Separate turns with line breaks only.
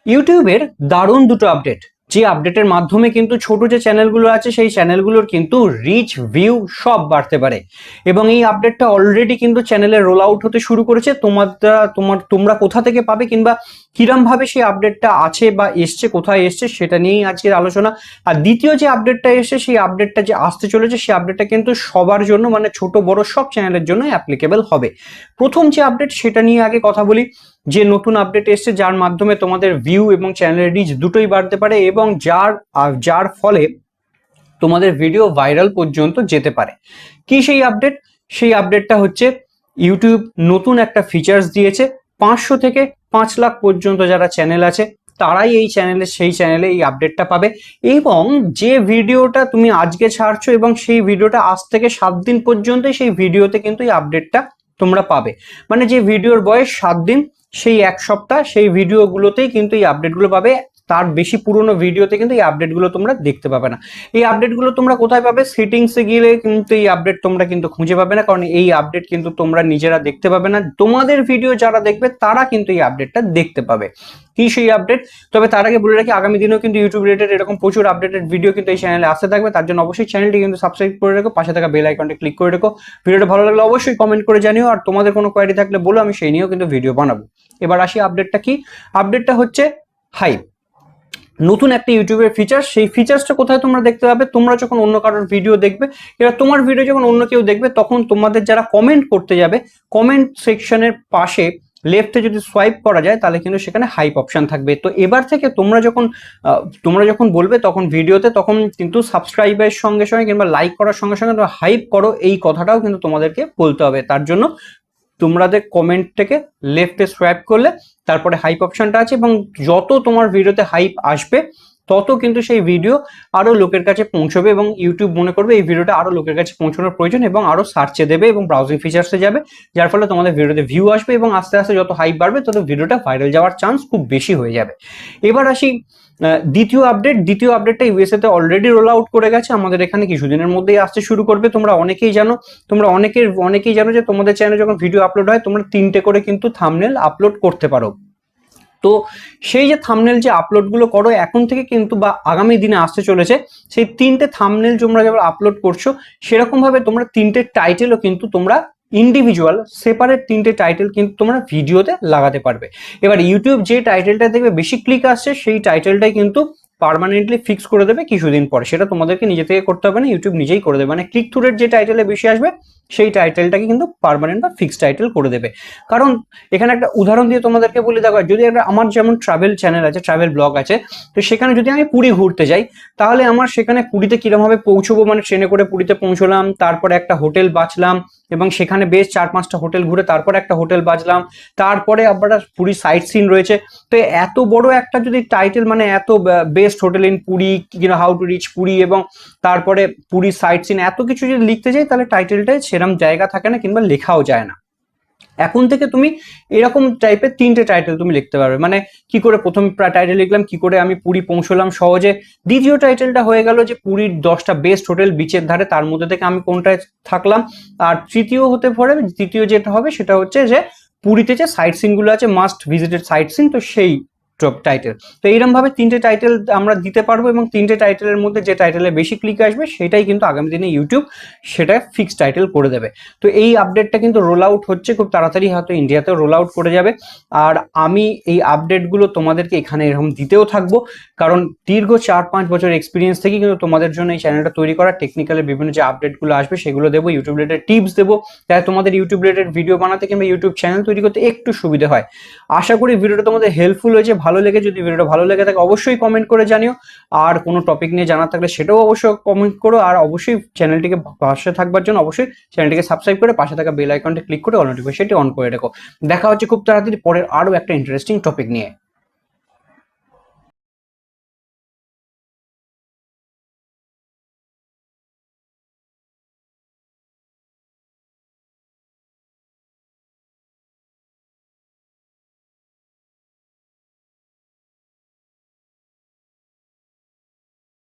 ইউটিউবের দারুণ দুটো আপডেট, যে আপডেটের মাধ্যমে কিন্তু ছোট যে চ্যানেলগুলো আছে সেই চ্যানেলগুলোর কিন্তু রিচ, ভিউ সব বাড়তে পারে। এবং এই আপডেটটা অলরেডি কিন্তু চ্যানেলে রোল আউট হতে শুরু করেছে। তোমরা কোথা থেকে পাবে কিংবা কিরম ভাবে সেই আপডেটটা আছে বা এসছে, কোথায় এসছে, সেটা নিয়েই আজকের আলোচনা। আর দ্বিতীয় যে আপডেটটা এসছে, সেই আপডেটটা যে আসতে চলেছে, সেই আপডেটটা কিন্তু সবার জন্য, মানে ছোট বড় সব চ্যানেলের জন্য অ্যাপ্লিকেবল হবে। প্রথম যে আপডেট সেটা নিয়ে আগে কথা বলি। যে নতুন আপডেট এসছে যার মাধ্যমে তোমাদের ভিউ এবং চ্যানেলের রিচ দুটোই বাড়তে পারে এবং যার ফলে তোমাদের ভিডিও ভাইরাল পর্যন্ত যেতে পারে। কি সেই আপডেট? সেই আপডেটটা হচ্ছে ইউটিউব নতুন একটা ফিচার্স দিয়েছে। 500 থেকে 5 লাখ পর্যন্ত যারা চ্যানেল আছে তারাই সেই চ্যানেলে এই আপডেটটা পাবে। এবং যে ভিডিওটা তুমি আজকে ছাড়ছো এবং সেই ভিডিওটা আজ থেকে 7 দিন পর্যন্ত সেই ভিডিওতে কিন্তু এই আপডেটটা তোমরা পাবে। মানে যে ভিডিওর বয়স 7 দিন, সেই 1 সপ্তাহ, সেই ভিডিওগুলোতেই কিন্তু এই আপডেটগুলো পাবে। তার বেশি পুরনো ভিডিওতে কিন্তু এই আপডেটগুলো তোমরা দেখতে পাবে না। এই আপডেটগুলো তোমরা কোথায় পাবে? সেটিংসে গেলে কিন্তু এই আপডেট তোমরা কিন্তু খুঁজে পাবে না, কারণ এই আপডেট কিন্তু তোমরা নিজেরা দেখতে পাবে না। তোমাদের ভিডিও যারা দেখবে তারা কিন্তু এই আপডেটটা দেখতে পাবে। কি সেই আপডেট? তবে তার আগে বলে রাখি, আগামী দিনেও কিন্তু ইউটিউব রিলেটেড এরকম প্রচুর আপডেটেড ভিডিও কিন্তু এই চ্যানেলে আসতে থাকবে। তার জন্য অবশ্যই চ্যানেলটি কিন্তু সাবস্ক্রাইব করে রেখো, পাশে থাকা বেল আইকনটি ক্লিক করে রেখো। ভিডিওটা ভালো লাগলে অবশ্যই কমেন্ট করে জানিও, আর তোমাদের কোনো কোয়ারি থাকলে বলো, আমি সেই নিয়েও কিন্তু ভিডিও বানাবো। এবার আসি আপডেটটা কি। আপডেটটা হচ্ছে হাইপ, নতুন একটা ইউটিউবের ফিচার। সেই ফিচার্সটা কোথায় তোমরা দেখতে পাবে? তোমরা যখন অন্য কারোর ভিডিও দেখবে, এবার তোমার ভিডিও যখন অন্য কেউ দেখবে, তখন তোমাদের যারা কমেন্ট করতে যাবে, কমেন্ট সেকশনের পাশে লেফটে যদি সোয়াইপ করা যায় তাহলে কিন্তু সেখানে হাইপ অপশন থাকবে। তো এবার থেকে তোমরা যখন বলবে তখন ভিডিওতে, তখন কিন্তু সাবস্ক্রাইবের সঙ্গে সঙ্গে কিংবা লাইক করার সঙ্গে সঙ্গে হাইপ করো, এই কথাটাও কিন্তু তোমাদেরকে বলতে হবে। তার জন্য তোমাদের কমেন্ট থেকে লেফটে সোয়াইপ করলে তারপরে হাইপ অপশনটা আছে, এবং যত তোমার ভিডিওতে হাইপ আসবে তত কিন্তু সেই ভিডিও আরো লোকের কাছে পৌঁছবে, এবং ইউটিউব মনে করবে এই ভিডিওটা আরো লোকের কাছে পৌঁছানোর প্রয়োজন, এবং আরো সার্চে দেবে এবং ব্রাউজিং ফিচার্সে যাবে, যার ফলে তোমাদের ভিডিওতে ভিউ আসবে, এবং আস্তে আস্তে যত হাইপ বাড়বে তত ভিডিওটা ভাইরাল যাওয়ার চান্স খুব বেশি হয়ে যাবে। এবার আসি দ্বিতীয় আপডেট। দ্বিতীয় আপডেটটা ইউএসএ তে অলরেডি রোল আউট করে গেছে, আমাদের এখানে কিছুদিনের মধ্যেই আসতে শুরু করবে। তোমরা অনেকেই জানো যে তোমাদের চ্যানেলে যখন ভিডিও আপলোড হয় তোমরা 3টে করে কিন্তু থাম্বনেল আপলোড করতে পারো। তো সেই যে থাম্বনেল যে আপলোডগুলো করো এখন থেকে কিন্তু, বা আগামী দিনে আসতে চলেছে, সেই 3টে থাম্বনেল তোমরা যখন আপলোড করছো, সেরকম ভাবে তোমরা 3টে টাইটেলও কিন্তু তোমরা ইন্ডিভিজুয়াল সেপারেট 3টে টাইটেল কিন্তু তোমরা ভিডিওতে লাগাতে পারবে। এবার ইউটিউব যে টাইটেলটা দেখবে বেশি ক্লিক আসছে, সেই টাইটেলটাই কিন্তু পার্মানেন্টলি ফিক্স করে দেবে কিছুদিন পরে। সেটা তোমাদেরকে নিজে থেকে করতে হবে না, ইউটিউব নিজেই করে দেবে। মানে ক্লিক থ্রু রেট যে টাইটেলে বেশি আসবে সেই টাইটেলটাকে কিন্তু পার্মানেন্ট বা ফিক্সড টাইটেল করে দেবে। কারণ এখানে একটা উদাহরণ দিয়ে তোমাদেরকে বলে দেখো, যদি আমার যেমন ট্রাভেল চ্যানেল আছে, ট্রাভেল ব্লগ আছে, তো সেখানে যদি আমি পুরী ঘুরতে যাই, তাহলে আমার সেখানে পুরীতে কিরমভাবে পৌঁছবো, মানে ট্রেনে করে পুরীতে পৌঁছলাম, তারপরে একটা হোটেল বাছলাম, এবং সেখানে বেশ 4-5টা হোটেল ঘুরে তারপরে একটা হোটেল বাছলাম, তারপরে আবার পুরী সাইট সিন রয়েছে। তো এত বড় একটা যদি টাইটেল, মানে এত best hotel in Puri, how to reach Puri, এবং তারপরে পুরী সাইট সিন, এত কিছু যদি লিখতে যাই তাহলে টাইটেলটায় সেরকম জায়গা থাকে না, কিংবা লেখাও যায় না। এখন থেকে তুমি এরকম টাইপের 3টে টাইটেল তুমি লিখতে পারবে। মানে কি করে প্রথম টাইটেল লিখলাম কি করে আমি পুরী পৌঁছলাম সহজে, দ্বিতীয় টাইটেলটা হয়ে গেল যে পুরীর 10টা বেস্ট হোটেল বিচের ধারে, তার মধ্যে থেকে আমি কোনটায় থাকলাম, আর তৃতীয় যেটা হবে সেটা হচ্ছে যে পুরীতে যে সাইট সিন গুলো আছে, মাস্ট ভিজিটেড সাইট সিন, তো সেই টাইটেল। তো এইরকম ভাবে 3টে টাইটেল আমরা দিতে পারবো, এবং 3টে টাইটেলের মধ্যে যে টাইটেলে বেশি ক্লিক আসবে সেটাই কিন্তু আগামী দিনে ইউটিউব সেটা ফিক্সড টাইটেল করে দেবে। তো এই আপডেটটা কিন্তু রোল আউট হচ্ছে খুব তাড়াতাড়ি, হয়তো ইন্ডিয়াতেও রোল আউট করে যাবে। আর আমি এই আপডেটগুলো তোমাদেরকে এখানে এরকম দিতেও থাকবো, কারণ দীর্ঘ 4-5 বছর এক্সপিরিয়েন্স থেকে কিন্তু তোমাদের জন্য এই চ্যানেলটা তৈরি করা। টেকনিক্যালি বিভিন্ন যে আপডেটগুলো আসবে সেগুলো দেবো, ইউটিউব রিলেটেড টিপস দেবো, তাই তোমাদের ইউটিউব রিলেটেড ভিডিও বানাতে কিংবা ইউটিউব চ্যানেল তৈরি করতে একটু সুবিধা হয়। আশা করি ভিডিওটা তোমাদের হেল্পফুল হয়েছে। ভালো লেগে যদি ভিডিওটা ভালো লেগে থাকে অবশ্যই কমেন্ট করে জানিও, আর কোনো টপিক নিয়ে জানার থাকলে সেটাও অবশ্যই কমেন্ট করো, আর অবশ্যই চ্যানেলটিকে পাশে থাকবার জন্য অবশ্যই চ্যানেলটিকে সাবস্ক্রাইব করে পাশে থাকা বেল আইকনটি ক্লিক করে অল নোটিফিকেশনটি অন করে রেখো। দেখা হচ্ছে খুব তাড়াতাড়ি পরের আরো একটা ইন্টারেস্টিং টপিক নিয়ে।